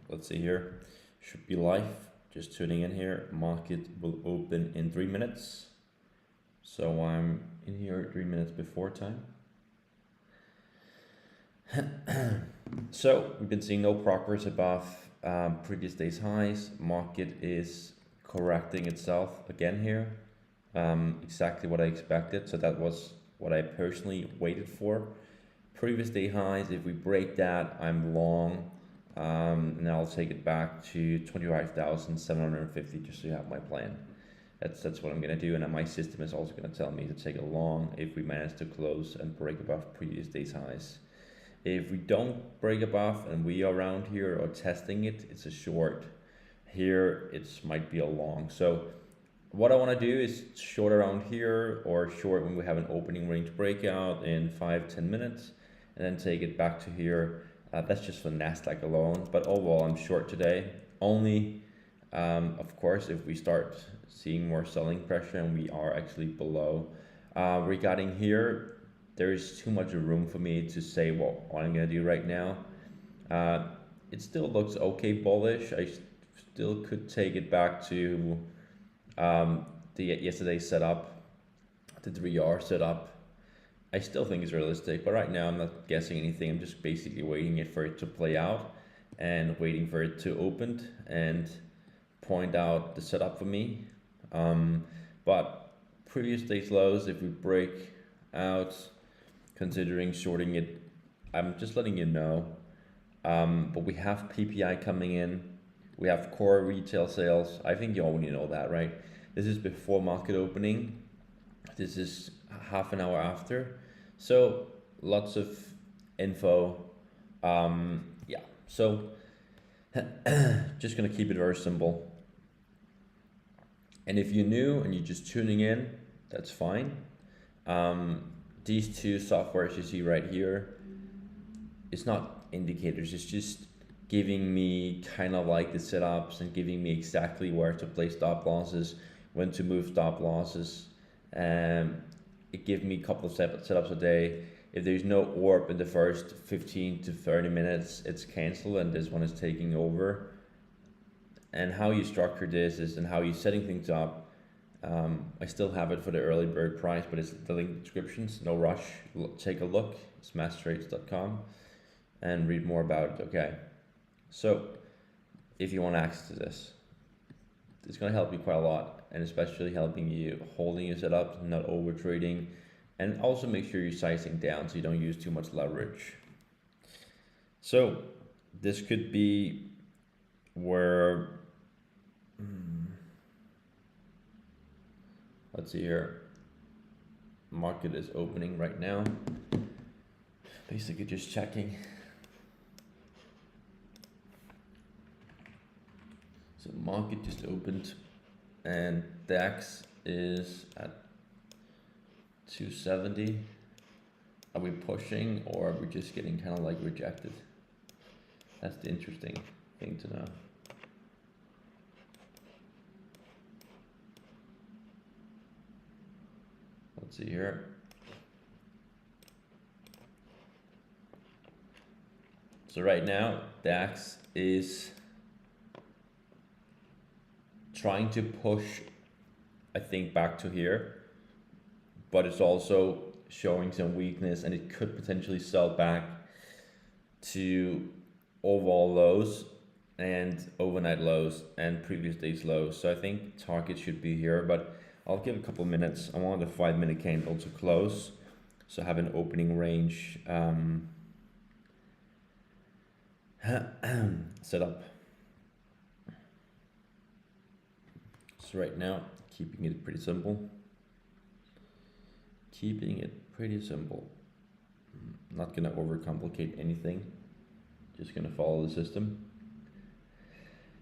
Let's see here. Should be live. Just tuning in here. Market will open in 3 minutes. So I'm in here 3 minutes before time. So we've been seeing no progress above previous day's highs. Market is correcting itself again here. Exactly what I expected. So that was what I personally waited for. Previous day highs, if we break that, I'm long. And I'll take it back to 25,750 just so you have my plan. That's what I'm gonna do, and my system is also gonna tell me to take a long if we manage to close and break above previous day's highs. If we don't break above and we are around here or testing it, it's a short. Here it might be a long. So what I want to do is short around here or short when we have an opening range breakout in 5-10 minutes, and then take it back to here. That's just for Nasdaq alone, but overall I'm short today. Only, of course, if we start seeing more selling pressure and we are actually below. Regarding here, there is too much room for me to say what I'm gonna do right now. It still looks okay bullish. I still could take it back to the yesterday's setup, the 3R setup. I still think it's realistic, but right now I'm not guessing anything. I'm just basically waiting for it to play out and waiting for it to open and point out the setup for me. But previous day's lows, if we break out, considering shorting it, I'm just letting you know. But we have PPI coming in. We have core retail sales. I think you already know that, right? This is before market opening. This is half an hour after. So lots of info. Yeah, so just gonna keep it very simple. And if you're new and you're just tuning in, that's fine. These two softwares you see right here, it's not indicators, it's just giving me kind of like the setups and giving me exactly where to place stop losses, when to move stop losses. It gives me a couple of setups a day. If there's no orb in the first 15 to 30 minutes, it's canceled and this one is taking over. And how you structure this is and how you're setting things up. I still have it for the early bird price, but it's the link descriptions, no rush. Take a look, it's masstrades.com, and read more about it, okay? So if you want access to this, it's gonna help you quite a lot, and especially helping you holding your setup, not over trading, and also make sure you're sizing down so you don't use too much leverage. So this could be where, let's see here, market is opening right now, basically just checking. So market just opened and DAX is at 270. Are we pushing or are we just getting kind of like rejected? That's the interesting thing to know. Let's see here. So right now DAX is trying to push, I think, back to here, but it's also showing some weakness and it could potentially sell back to overall lows and overnight lows and previous day's lows. So I think target should be here, but I'll give a couple minutes. I want the 5-minute candle to close, so have an opening range set up. So right now, keeping it pretty simple. Keeping it pretty simple. Not gonna overcomplicate anything. Just gonna follow the system.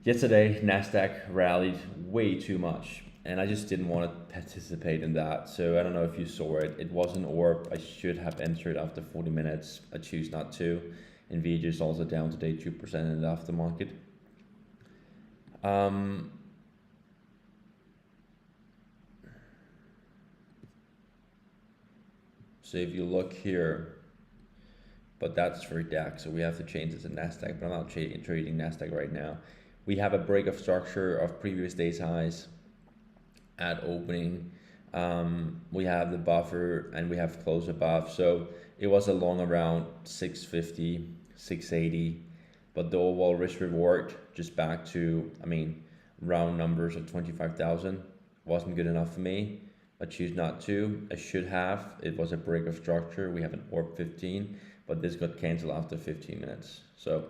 Yesterday, Nasdaq rallied way too much, and I just didn't want to participate in that. So I don't know if you saw it. It was an orb. I should have entered after 40 minutes. I choose not to. Nvidia is also down today 2% in the aftermarket. So if you look here, but that's for DAX, so we have to change it to Nasdaq. But I'm not trading Nasdaq right now. We have a break of structure of previous day's highs at opening. We have the buffer and we have close above, so it was a long around 650, 680, but the overall risk reward just back to, I mean, round numbers of 25,000 wasn't good enough for me. I choose not to. I should have. It was a break of structure. We have an orb 15, but this got canceled after 15 minutes, so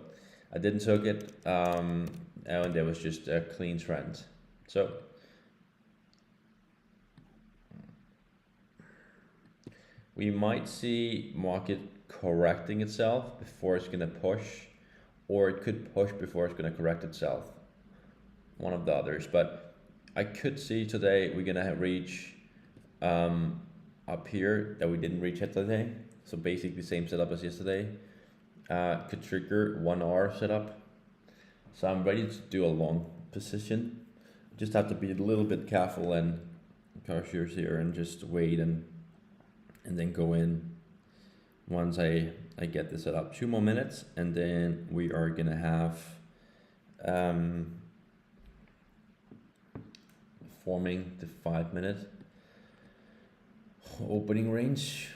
I didn't took it, and there was just a clean trend. So we might see market correcting itself before it's going to push, or it could push before it's going to correct itself, one of the others. But I could see today we're going to reach up here that we didn't reach yet today, so basically same setup as yesterday. Could trigger 1 hour setup, so I'm ready to do a long position. Just have to be a little bit careful and cautious here and just wait and then go in once I get this set up. 2 more minutes and then we are gonna have forming the 5-minute opening range.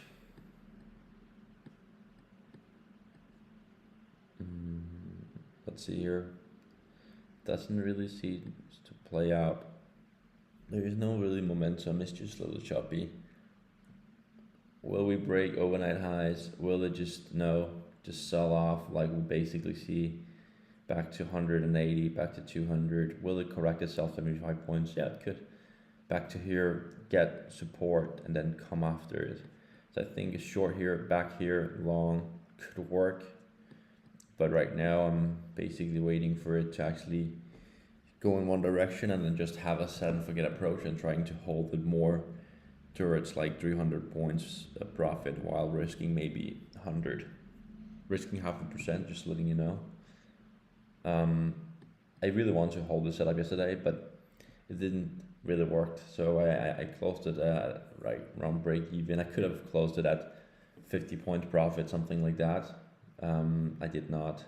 Let's see here. Doesn't really seem to play out. There is no really momentum, it's just a little choppy. Will we break overnight highs? Will it just sell off like we basically see back to 180, back to 200? Will it correct itself 75 points? Yeah, it could. Back to here, get support and then come after it. So I think a short here, back here, long could work. But right now I'm basically waiting for it to actually go in one direction and then just have a set and forget approach and trying to hold it more towards like 300 points of profit while risking maybe 100, risking 0.5%, just letting you know. I really want to hold this setup yesterday, but it didn't really work, so I closed it at right around break even. I could have closed it at 50 point profit, something like that. I did not.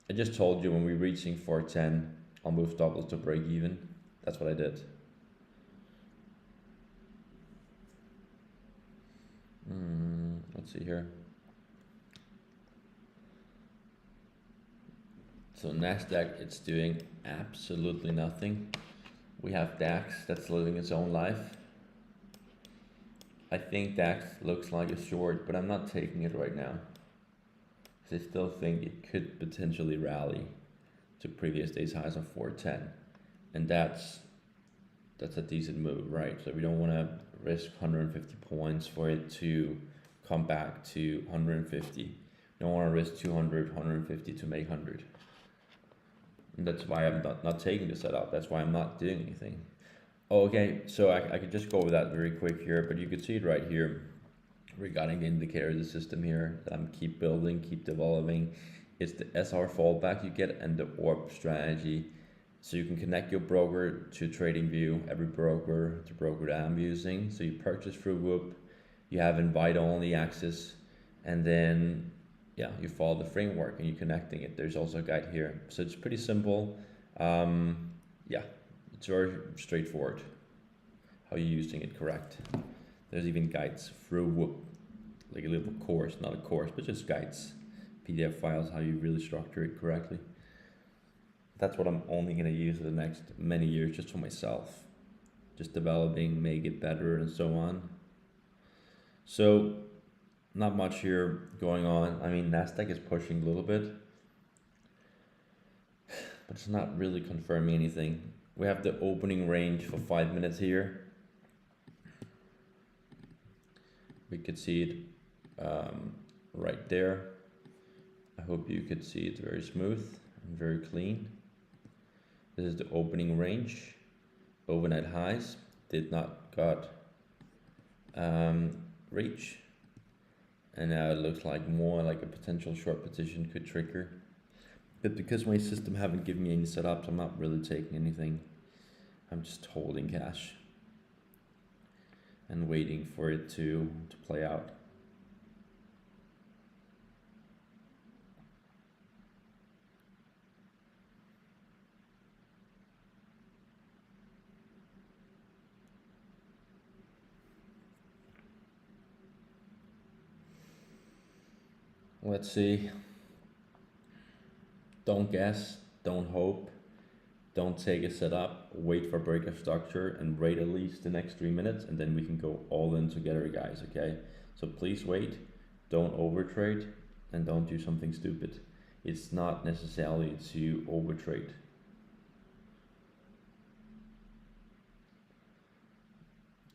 I just told you when we're reaching 410 I'll move doubles to break even. That's what I did. Let's see here. So Nasdaq, it's doing absolutely nothing. We have DAX that's living its own life. I think DAX looks like a short, but I'm not taking it right now. I still think it could potentially rally to previous day's highs of 410, and that's a decent move, right? So we don't want to risk 150 points for it to come back to 150. We don't want to risk 200, 150 to make 100. And that's why I'm not taking the setup. That's why I'm not doing anything. Okay, so I could just go over that very quick here, but you could see it right here regarding the indicator, the system here that I'm keep building, keep developing. It's the SR fallback you get and the orb strategy. So you can connect your broker to TradingView, every broker, the broker that I'm using. So you purchase through Whoop, you have invite only access, and then yeah, you follow the framework and you're connecting it. There's also a guide here. So it's pretty simple. Yeah, it's very straightforward how you're using it correct. There's even guides through Whoop, like a little course, not a course, but just guides, PDF files, how you really structure it correctly. That's what I'm only going to use for the next many years, just for myself, just developing, make it better and so on. So not much here going on. I mean, Nasdaq is pushing a little bit, but it's not really confirming anything. We have the opening range for 5 minutes here. We could see it right there. I hope you could see it very smooth and very clean. This is the opening range. Overnight highs did not got reach, and now it looks like more like a potential short position could trigger. But because my system haven't given me any setups, I'm not really taking anything. I'm just holding cash and waiting for it to play out. Let's see. Don't guess, don't hope, don't take a setup, wait for break of structure and wait at least the next 3 minutes, and then we can go all in together, guys, okay? So please wait, don't overtrade, and don't do something stupid. It's not necessarily to overtrade.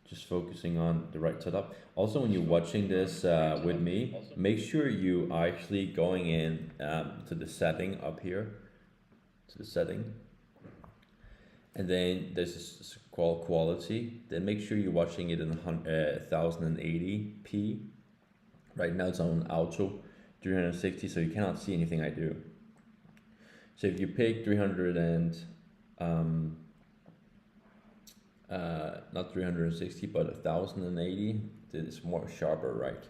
Just focusing on the right setup. Also, when you're watching this with me, make sure you are actually going in to the setting up here, to the setting, and then this is called quality. Then make sure you're watching it in 1080p. Right now it's on auto 360, so you cannot see anything I do. So if you pick 300 and not 360 but 1080, it's more sharper, right?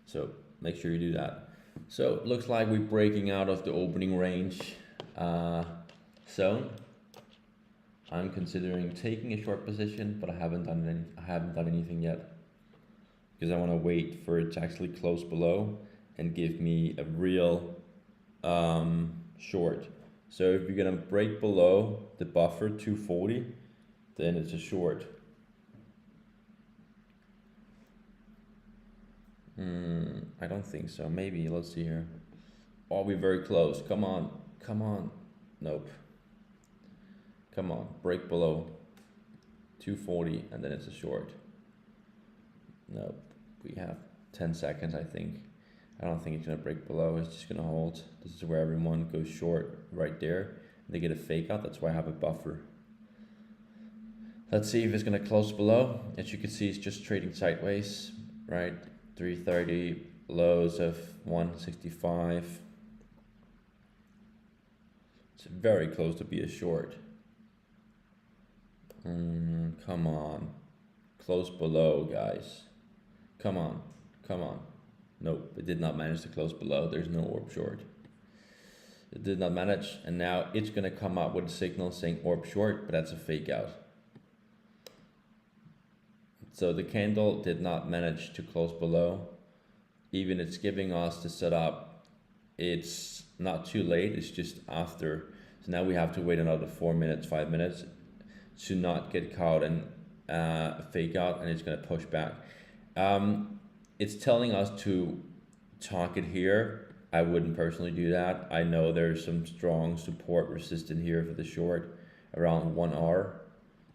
So make sure you do that. So it looks like we're breaking out of the opening range zone. I'm considering taking a short position, but I haven't done anything yet because I want to wait for it to actually close below and give me a real short. So if you're gonna break below the buffer 240, then it's a short. I don't think so. Maybe, let's see here. Oh, we're very close. Come on, come on. Nope. Come on, break below 240 and then it's a short. Nope. We have 10 seconds, I think. I don't think it's gonna break below. It's just gonna hold. This is where everyone goes short right there. They get a fake out. That's why I have a buffer. Let's see if it's gonna close below. As you can see, it's just trading sideways, right? 330, lows of 165. It's very close to be a short. Come on, close below, guys. Come on, come on. Nope, it did not manage to close below. There's no orb short. It did not manage, and now it's gonna come up with a signal saying orb short, but that's a fake out. So the candle did not manage to close below. Even it's giving us the setup. It's not too late, it's just after. So now we have to wait another 4 minutes, 5 minutes to not get caught in a fake out, and it's gonna push back. It's telling us to target here. I wouldn't personally do that. I know there's some strong support resistance here for the short around 1 hour.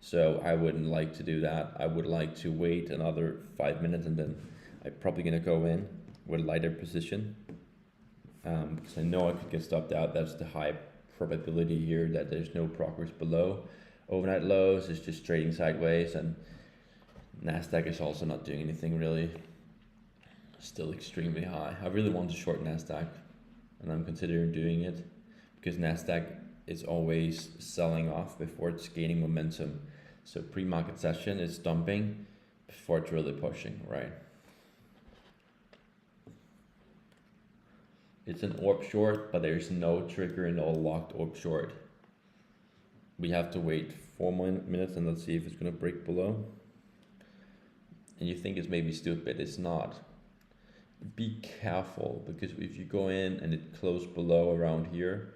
So I wouldn't like to do that. I would like to wait another 5 minutes and then I'm probably gonna go in with a lighter position. Because I know I could get stopped out. That's the high probability here that there's no progress below. Overnight lows is just trading sideways, and NASDAQ is also not doing anything really. Still extremely high. I really want to short NASDAQ, and I'm considering doing it because NASDAQ is always selling off before it's gaining momentum. So pre-market session is dumping before it's really pushing, right? It's an orb short, but there's no trigger in all locked orb short. We have to wait 4 minutes and let's see if it's gonna break below. And you think it's maybe stupid, it's not. Be careful, because if you go in and it closed below around here,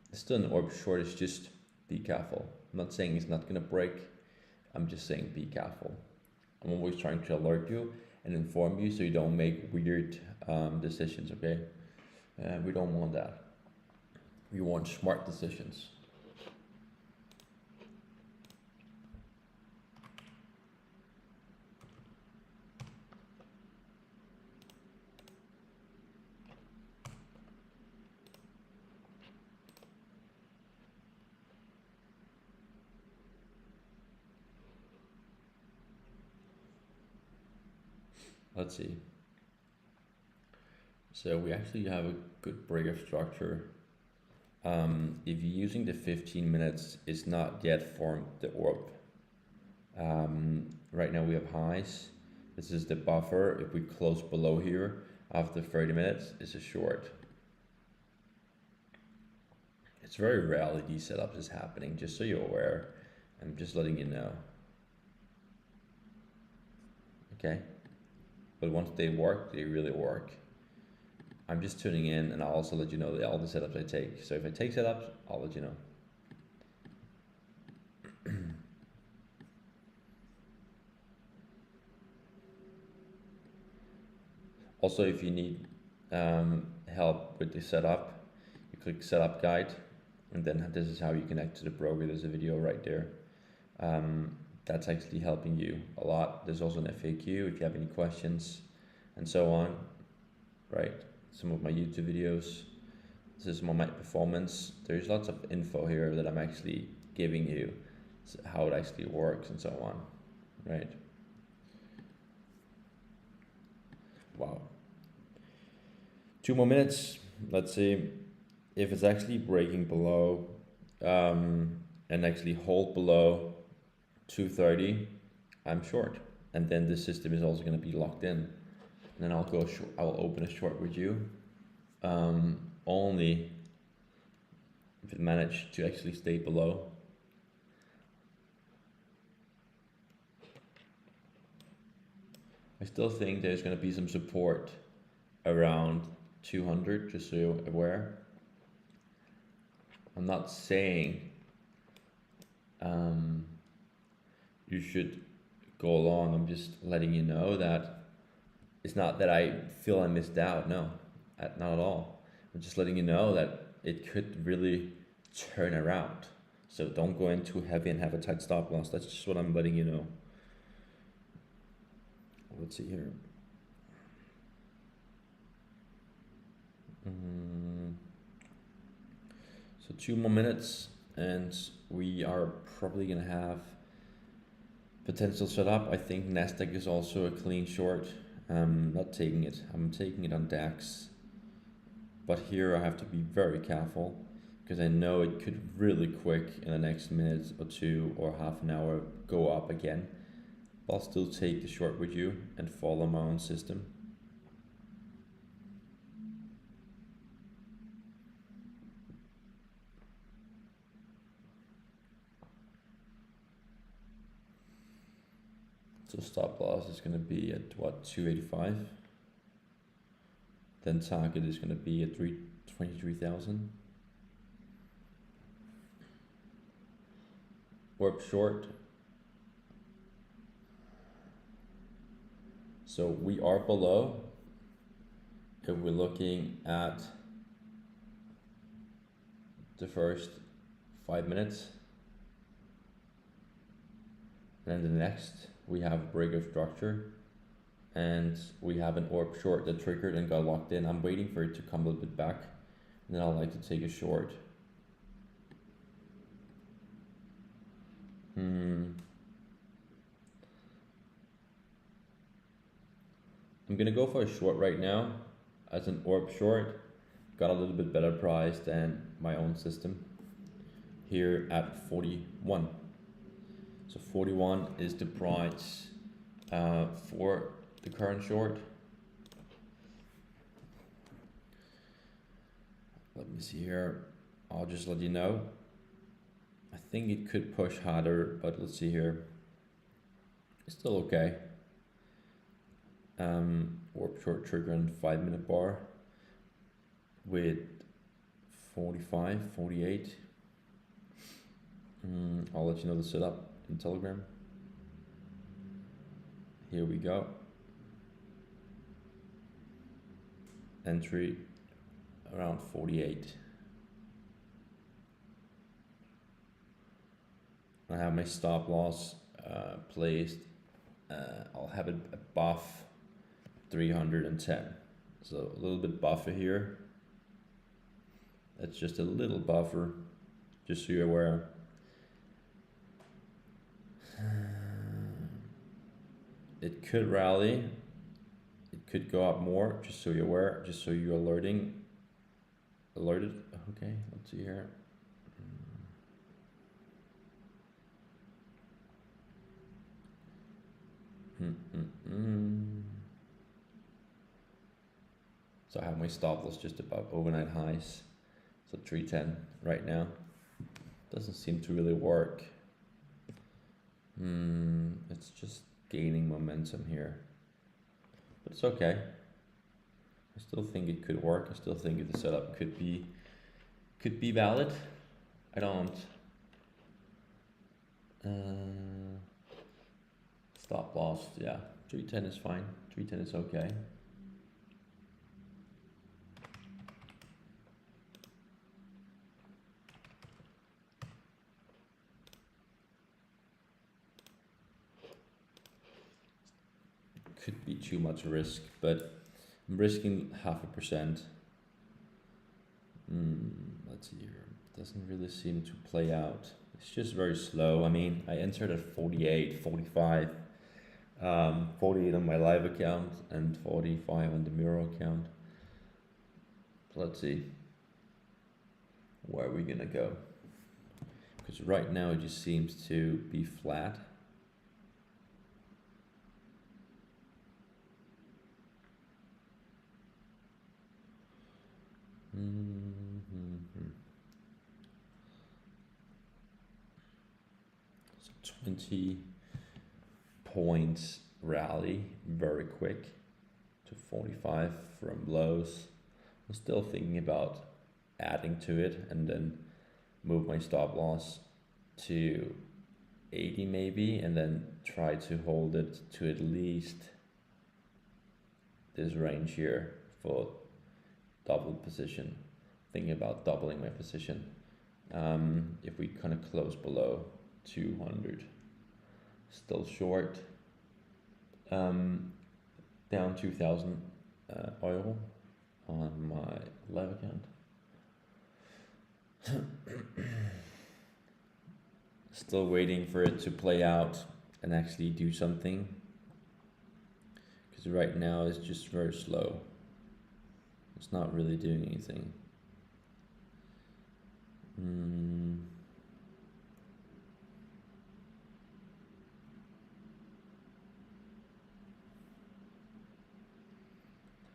it's still an orb short. It's just be careful. I'm not saying it's not gonna break, I'm just saying be careful. I'm always trying to alert you and inform you so you don't make weird decisions, okay? We don't want that. We want smart decisions. Let's see. So we actually have a good break of structure. If you're using the 15 minutes, it's not yet formed the orb. Right now we have highs. This is the buffer. If we close below here after 30 minutes, it's a short. It's very rarely these setups is happening, just so you're aware. I'm just letting you know. Okay? But once they work, they really work. I'm just tuning in, and I'll also let you know all the setups I take. So if I take setups, I'll let you know. Also, if you need help with the setup, you click setup guide, and then this is how you connect to the broker. There's a video right there. That's actually helping you a lot. There's also an FAQ if you have any questions and so on, right? Some of my YouTube videos. This is my performance. There's lots of info here that I'm actually giving you, how it actually works and so on, right? Wow. 2 more minutes. Let's see if it's actually breaking below and actually hold below 230. I'm short, and then the system is also going to be locked in. And then I'll go short. I will open a short with you. Only if it managed to actually stay below. I still think there's going to be some support around 200, just so you're aware. I'm not saying you should go along. I'm just letting you know that it's not that I feel I missed out. No, not at all. I'm just letting you know that it could really turn around. So don't go in too heavy and have a tight stop loss. That's just what I'm letting you know. Let's see here. So 2 more minutes, and we are probably gonna have potential setup. I think Nasdaq is also a clean short. I'm not taking it. I'm taking it on DAX. But here I have to be very careful because I know it could really quick in the next minute or two or half an hour go up again. But I'll still take the short with you and follow my own system. So stop loss is going to be at what, 285? Then target is going to be at 23,000. Warp short. So we are below. If we're looking at the first 5 minutes, then the next we have a break of structure, and we have an orb short that triggered and got locked in. I'm waiting for it to come a little bit back, and then I'd like to take a short. I'm gonna go for a short right now as an orb short. Got a little bit better price than my own system here at 41. So 41 is the price for the current short. Let me see here. I'll just let you know. I think it could push harder, but let's see here. It's still okay. Warp short trigger and 5 minute bar with 45, 48. I'll let you know the setup in Telegram. Here we go. Entry around 48. I have my stop loss placed. I'll have it above 310. So a little bit buffer here. That's just a little buffer, just so you're aware. It could rally. It could go up more, just so you're aware, just so you're alerted. Okay, let's see here. So I have my stop loss just above overnight highs. So 310 right now. Doesn't seem to really work. It's just gaining momentum here. But it's okay. I still think it could work. I still think the setup could be valid. I don't stop loss. Yeah, 310 is fine. 310 is okay. Could be too much risk, but I'm risking 0.5%. Let's see here. Doesn't really seem to play out. It's just very slow. I mean, I entered at 48, 45, 48 on my live account and 45 on the Miro account. So let's see where we're gonna go. Because right now it just seems to be flat. So 20 points rally very quick to 45 from lows. I'm still thinking about adding to it and then move my stop loss to 80 maybe, and then try to hold it to at least this range here for double position. Thinking about doubling my position if we kind of close below 200. Still short. Down 2,000 oil on my live account. Still waiting for it to play out and actually do something, because right now it's just very slow. It's not really doing anything.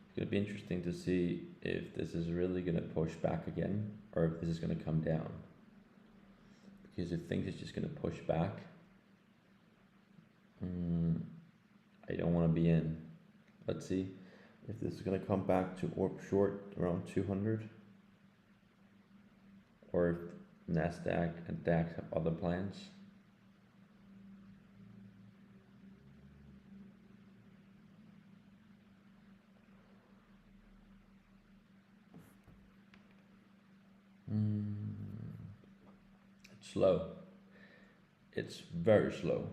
It's gonna be interesting to see if this is really gonna push back again, or if this is gonna come down. Because it thinks it's just gonna push back. I don't want to be in. Let's see if this is gonna come back to orb short around 200, or if Nasdaq and DAX have other plans. It's slow. It's very slow.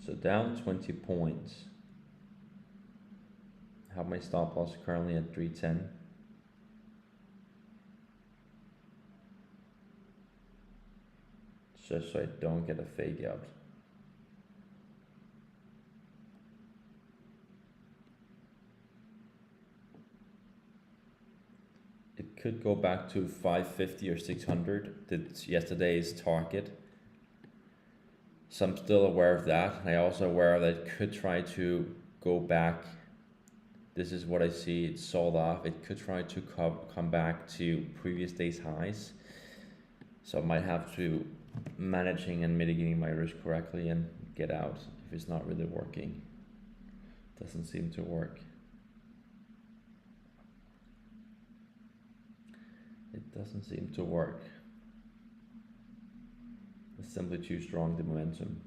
So down 20 points. I have my stop loss currently at 310. Just so I don't get a fake out. It could go back to 550 or 600. That's yesterday's target. So I'm still aware of that. And I also aware that it could try to go back. This is what I see. It's sold off. It could try to come back to previous day's highs. So I might have to managing and mitigating my risk correctly and get out if it's not really working. Doesn't seem to work. It doesn't seem to work. It's simply too strong, the momentum.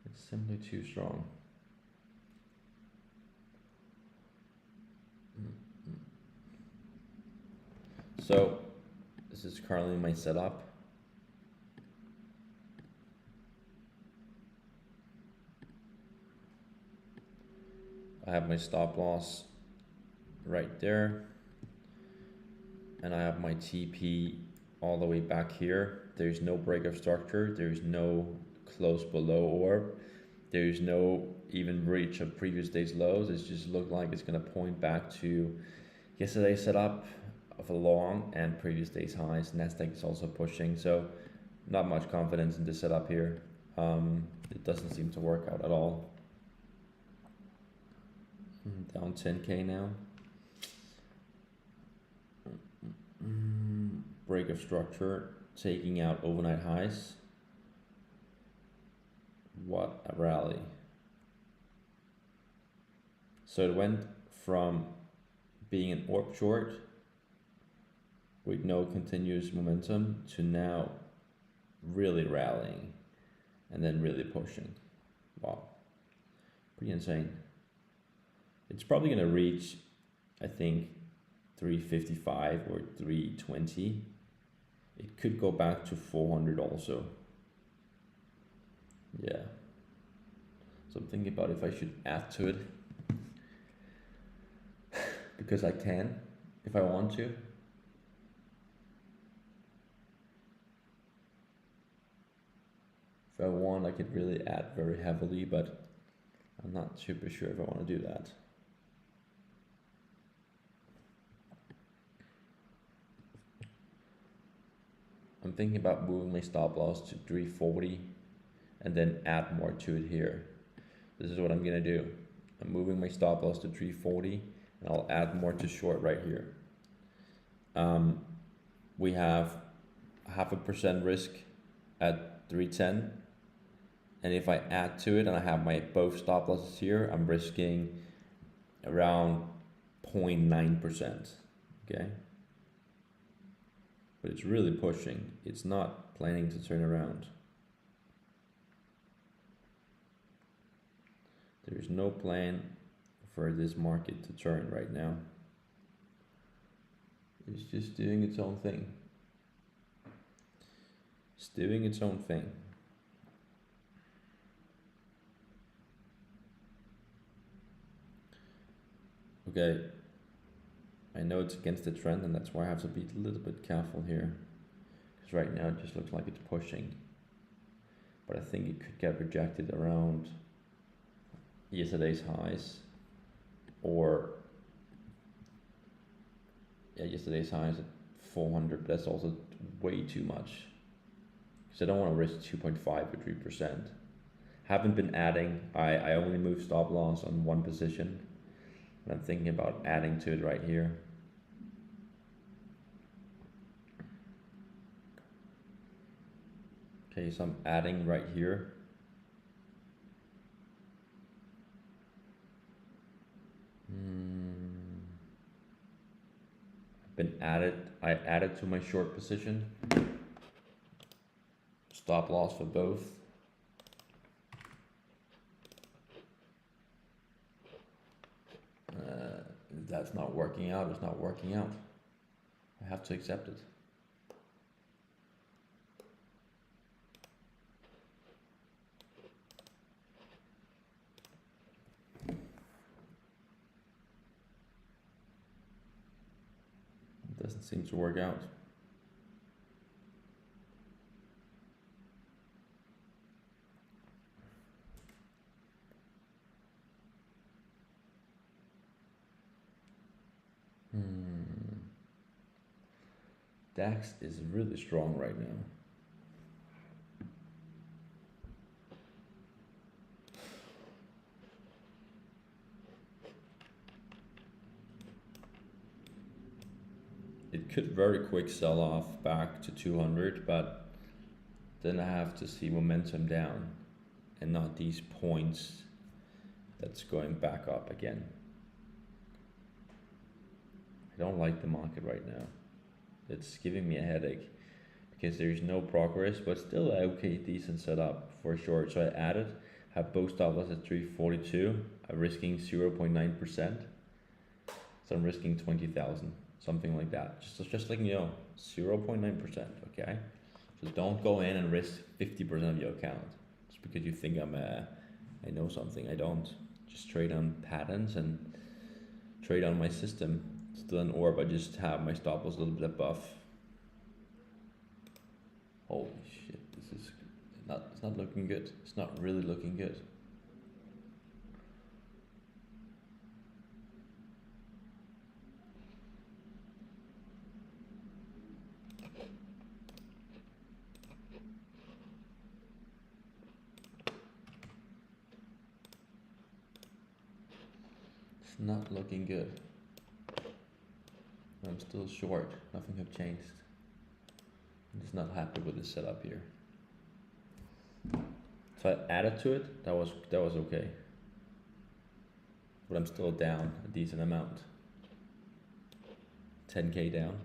It's simply too strong. So this is currently my setup. I have my stop loss right there, and I have my TP all the way back here. There's no break of structure. There's no close below orb. There's no even breach of previous day's lows. It just looked like it's going to point back to yesterday's setup of a long and previous day's highs. Nasdaq is also pushing, so not much confidence in this setup here. It doesn't seem to work out at all. Down 10k now. break of structure, taking out overnight highs. What a rally. So it went from being an orb short with no continuous momentum to now really rallying and then really pushing. Wow, pretty insane. It's probably gonna reach, I think, 355 or 320. It could go back to 400 also. Yeah. So I'm thinking about if I should add to it because I can, if I want to. If I want, I could really add very heavily, but I'm not super sure if I want to do that. I'm thinking about moving my stop loss to 340 and then add more to it here. This is what I'm gonna do. I'm moving my stop loss to 340 and I'll add more to short right here. We have 0.5% risk at 310, and if I add to it and I have my both stop losses here, I'm risking around 0.9%. Okay, but it's really pushing. It's not planning to turn around. There is no plan for this market to turn right now. It's just doing its own thing. It's doing its own thing. Okay, I know it's against the trend and that's why I have to be a little bit careful here. Because right now it just looks like it's pushing. But I think it could get rejected around yesterday's highs, or yesterday's highs at 400. That's also way too much because I don't want to risk 2.5 or 3%. Haven't been adding. I only move stop loss on one position, and I'm thinking about adding to it right here. Okay, so I'm adding right here. I added to my short position. Stop loss for both. If that's not working out, it's not working out. I have to accept it. It doesn't seem to work out. DAX is really strong right now. It could very quick sell off back to 200, but then I have to see momentum down and not these points that's going back up again. I don't like the market right now. It's giving me a headache because there's no progress, but still okay, decent setup for short. So I added, have both stop loss at 342. I'm risking 0.9%. So I'm risking 20,000, something like that. Just like, 0.9%, okay? So don't go in and risk 50% of your account just because you think I know something. I don't. Just trade on patterns and trade on my system. Still an orb, I just have my stop loss a little bit above. Holy shit, this is it's not looking good. It's not really looking good. It's not looking good. I'm still short. Nothing have changed. Just not happy with the setup here. So I added to it. That was okay, but I'm still down a decent amount. 10K down.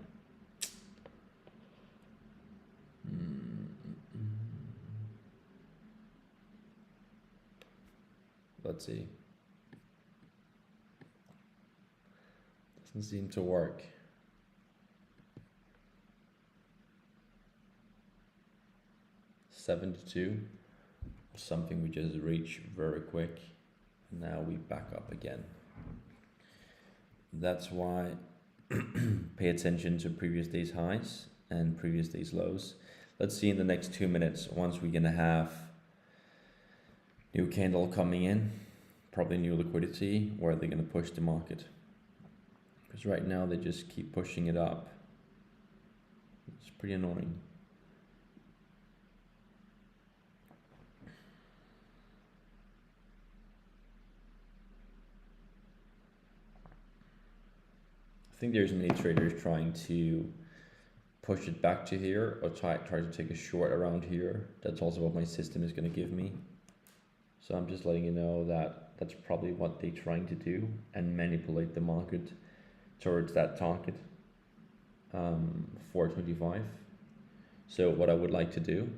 Let's see. Doesn't seem to work. $72. Something we just reached very quick. Now we back up again. That's why pay attention to previous day's highs and previous day's lows. Let's see in the next 2 minutes, once we're gonna have new candle coming in, probably new liquidity, where they're gonna push the market. Because right now they just keep pushing it up. It's pretty annoying. I think there's many traders trying to push it back to here or try to take a short around here. That's also what my system is going to give me. So I'm just letting you know that that's probably what they're trying to do and manipulate the market towards that target, 425. So what I would like to do,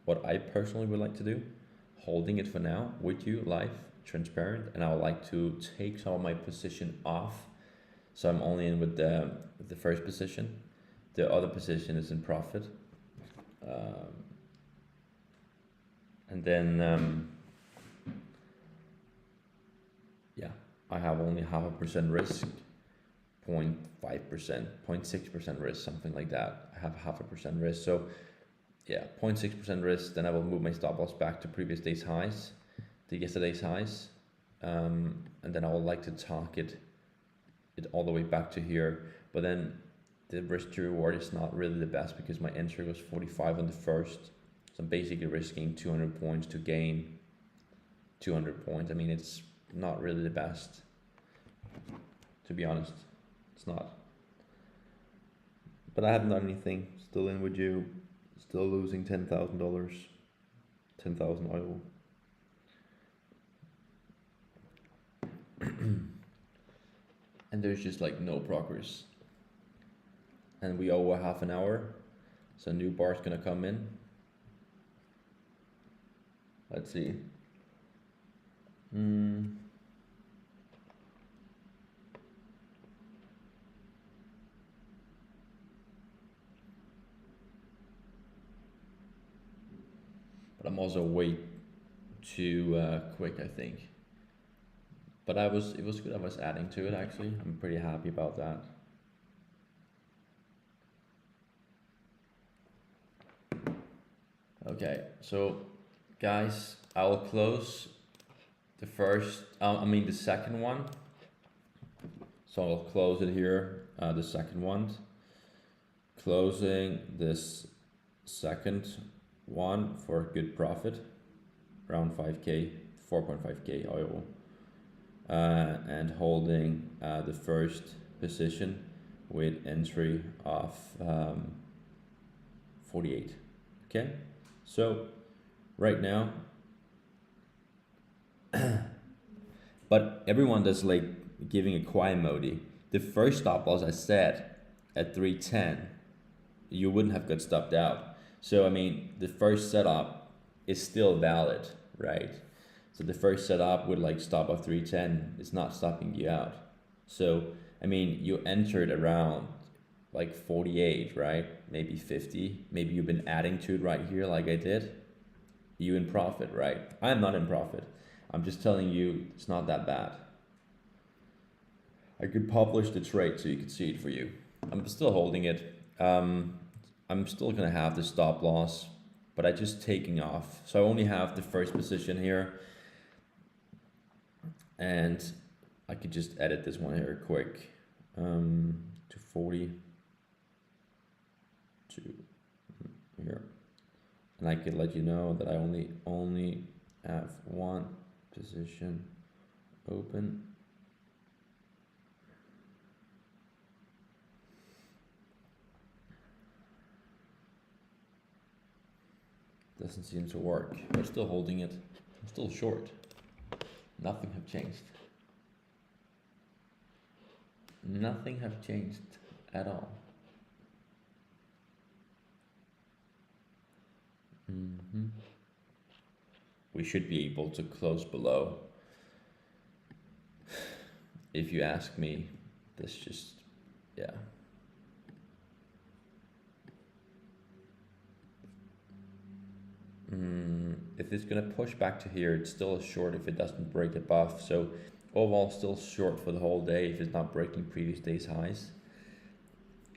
what I personally would like to do, holding it for now with you live, transparent, and I would like to take some of my position off. So I'm only in with the first position. The other position is in profit. And then, yeah, I have only 0.5% risk, 0.5%, 0.6% risk, something like that. I have 0.5% risk. So yeah, 0.6% risk. Then I will move my stop loss back to previous day's highs, to yesterday's highs. And then I would like to target it all the way back to here, but then the risk to reward is not really the best because my entry was 45 on the first, so I'm basically risking 200 points to gain 200 points. I mean, it's not really the best, to be honest. It's not. But I haven't done anything. Still in with you, still losing $10,000, 10,000 oil. And there's just like no progress. And we owe a half an hour, so a new bar is gonna come in. Let's see. But I'm also way too quick, I think. But it was good. I was adding to it actually. I'm pretty happy about that. Okay, so guys, I'll close the the second one. So I'll close it here, the second one. Closing this second one for a good profit, around 5K, 4.5K oil. And holding the first position with entry of 48. Okay, so right now, but everyone that's like giving a quiet emoji, the first stop loss I set at 310, you wouldn't have got stopped out. So I mean, the first setup is still valid, right? So the first setup with like stop of 310 is not stopping you out. So, I mean, you entered around like 48, right? Maybe 50. Maybe you've been adding to it right here like I did. You in profit, right? I'm not in profit. I'm just telling you it's not that bad. I could publish the trade so you could see it for you. I'm still holding it. I'm still gonna have the stop loss, but I just taking off. So I only have the first position here. And I could just edit this one here quick, to 40 to here, and I could let you know that I only have one position open. Doesn't seem to work. We're still holding it. I'm still short. Nothing have changed. Nothing have changed at all. We should be able to close below. If you ask me, this just, yeah. If it's gonna push back to here, it's still a short if it doesn't break above. So overall, still short for the whole day if it's not breaking previous day's highs.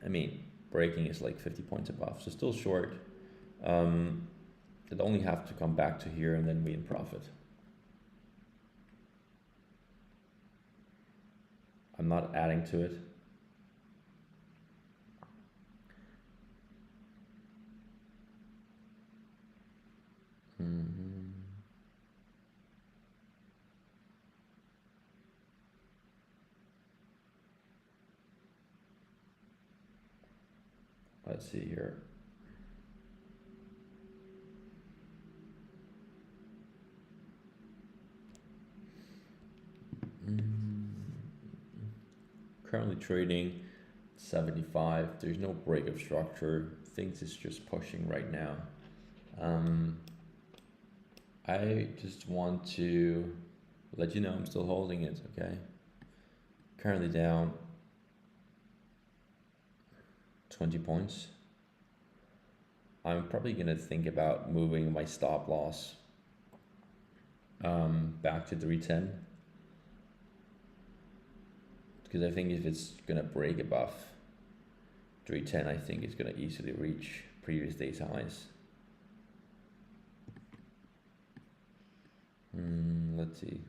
I mean, breaking is like 50 points above, so still short. It only have to come back to here and then we in profit. I'm not adding to it. Let's see here. Currently trading 75. There's no break of structure. Things is just pushing right now. I just want to let you know I'm still holding it, okay? Currently down 20 points. I'm probably gonna think about moving my stop loss back to 310, because I think if it's gonna break above 310, I think it's gonna easily reach previous day's highs. Let's see.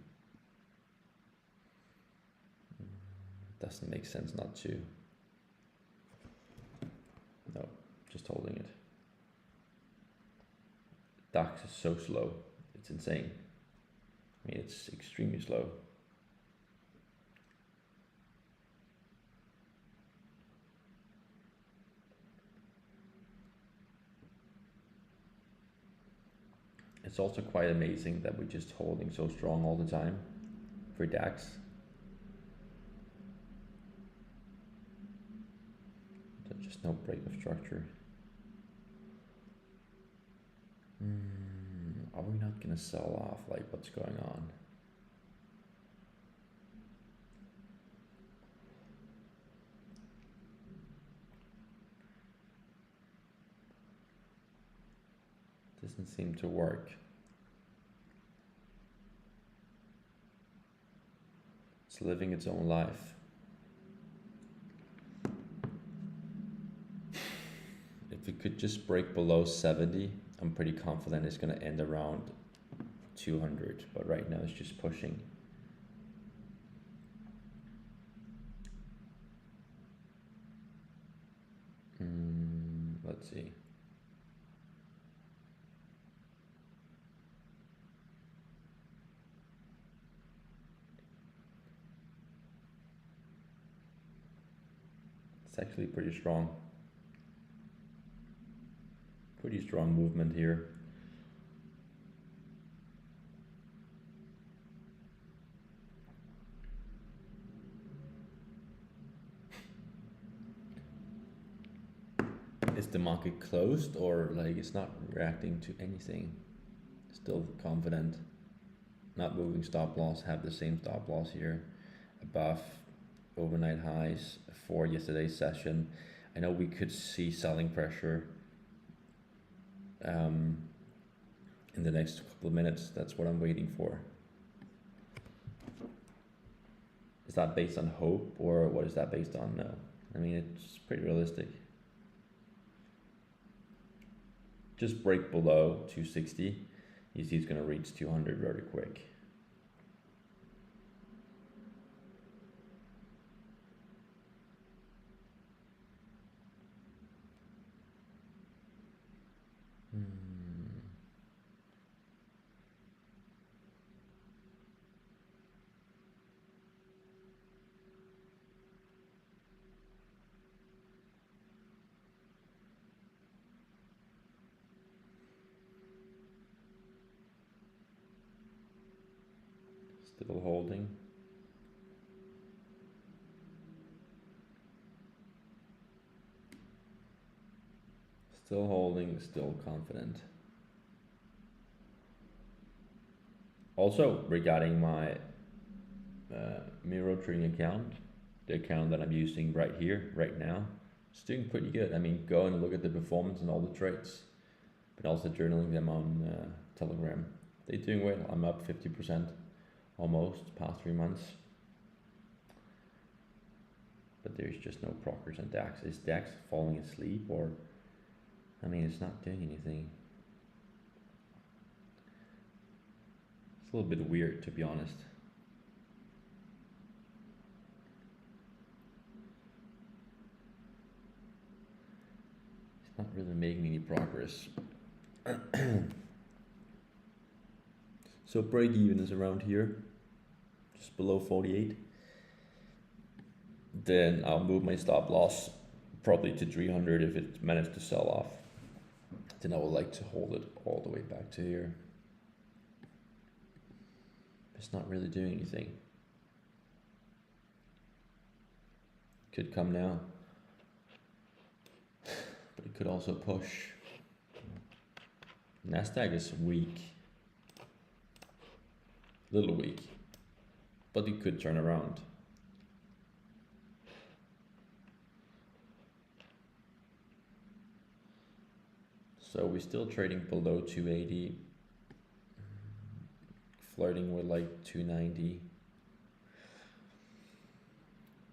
Doesn't make sense not to. No, just holding it. DAX is so slow, it's insane. I mean, it's extremely slow. It's also quite amazing that we're just holding so strong all the time for DAX. There's just no break of structure. Are we not gonna sell off? Like, what's going on? Doesn't seem to work. It's living its own life. If it could just break below 70, I'm pretty confident it's going to end around 200, but right now it's just pushing. Let's see. It's actually pretty strong. Pretty strong movement here. Is the market closed, or like it's not reacting to anything? Still confident. Not moving stop loss, have the same stop loss here above overnight highs for yesterday's session. I know we could see selling pressure in the next couple of minutes. That's what I'm waiting for. Is that based on hope, or what is that based on? No, I mean, it's pretty realistic. Just break below 260, you see it's going to reach 200 very quick. Still holding. Still holding, still confident. Also, regarding my Miro trading account, the account that I'm using right here, right now, it's doing pretty good. I mean, go and look at the performance and all the trades, but also journaling them on Telegram. They're doing well. I'm up 50% almost past 3 months. But there's just no progress on DAX. Is DAX falling asleep, or, I mean, it's not doing anything. It's a little bit weird, to be honest. It's not really making any progress. So break even is around here, just below 48. Then I'll move my stop loss probably to 300 if it managed to sell off. Then I would like to hold it all the way back to here. It's not really doing anything. Could come now, but it could also push. Nasdaq is weak, a little weak, but it could turn around. So we're still trading below 280, flirting with like 290.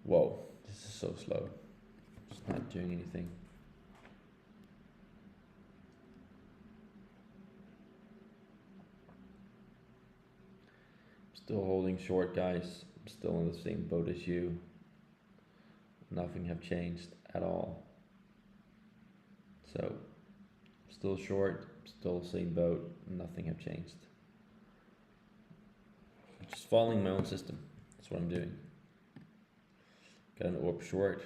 Whoa, this is so slow. It's not doing anything. Still holding short, guys. I'm still in the same boat as you. Nothing have changed at all. So, still short, still same boat, nothing have changed. Just following my own system. That's what I'm doing. Got an orb short.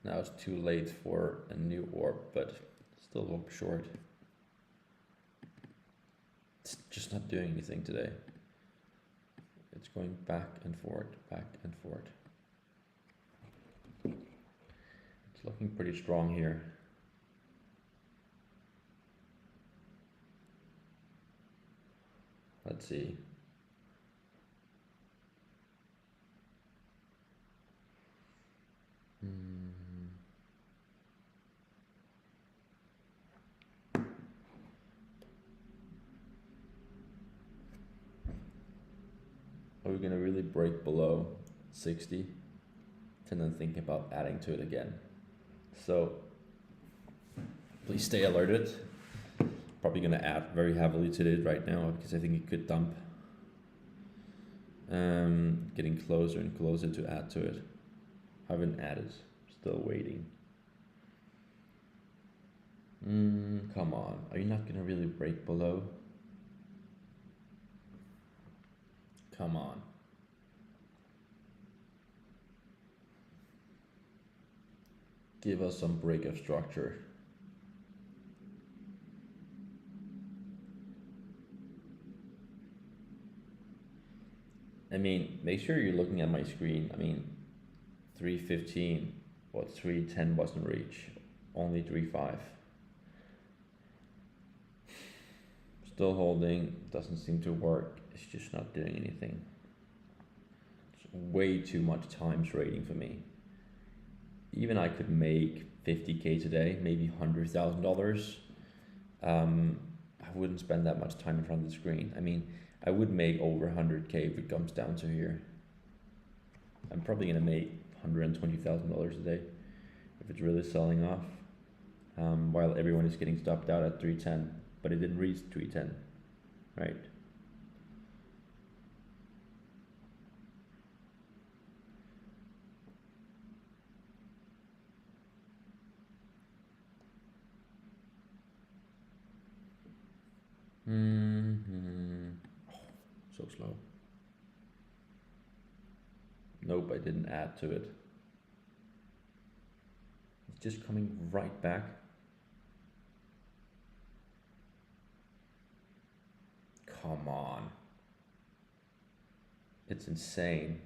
Now it's too late for a new orb, but still orb short. It's just not doing anything today. It's going back and forth, back and forth. It's looking pretty strong here. Let's see. Are we gonna really break below 60? And then think about adding to it again. So please stay alerted. Probably gonna add very heavily to it right now because I think it could dump. Getting closer and closer to add to it. Haven't added, still waiting. Come on, are you not gonna really break below? Come on. Give us some break of structure. I mean, make sure you're looking at my screen. I mean, 315, what, 310 wasn't reach, only 3.5. Still holding, doesn't seem to work. It's just not doing anything. It's way too much time trading for me. Even I could make 50K today, maybe $100,000. I wouldn't spend that much time in front of the screen. I mean, I would make over 100K if it comes down to here. I'm probably gonna make $120,000 a day if it's really selling off, while everyone is getting stopped out at 310, but it didn't reach 310, right? So slow. Nope, I didn't add to it. just coming right back. Come on. It's insane.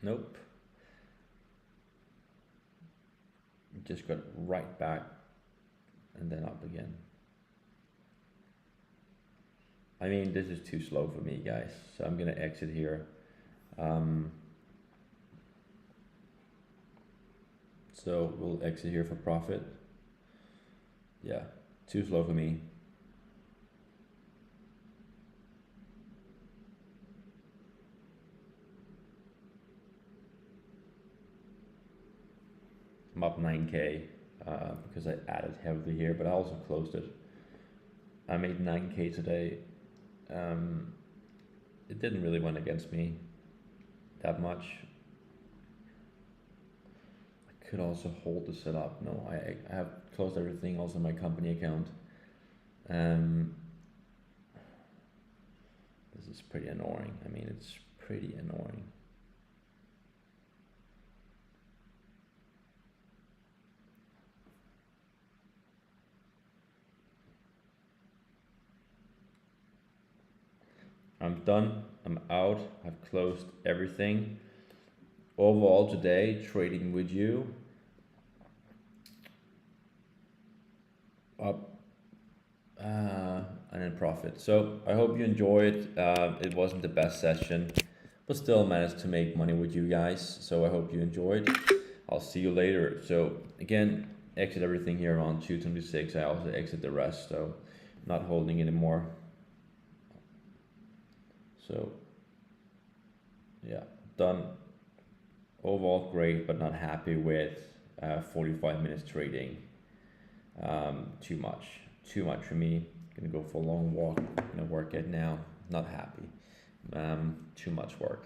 Nope. Just got right back and then up again. I mean, this is too slow for me, guys. So I'm gonna exit here. So we'll exit here for profit. Yeah, too slow for me. I'm up 9K because I added heavily here, but I also closed it. I made 9K today. It didn't really went against me that much. I could also hold the setup. No, I have closed everything, also my company account. This is pretty annoying. I mean, it's pretty annoying. I'm done, I'm out, I've closed everything. Overall today, trading with you, up and in profit. So I hope you enjoyed. It wasn't the best session, but still managed to make money with you guys. So I hope you enjoyed. I'll see you later. So again, exit everything here around 226. I also exit the rest, so not holding anymore. So yeah, done. Overall great, but not happy with 45 minutes trading. Too much for me. Gonna go for a long walk. Gonna work it now. Not happy. Too much work.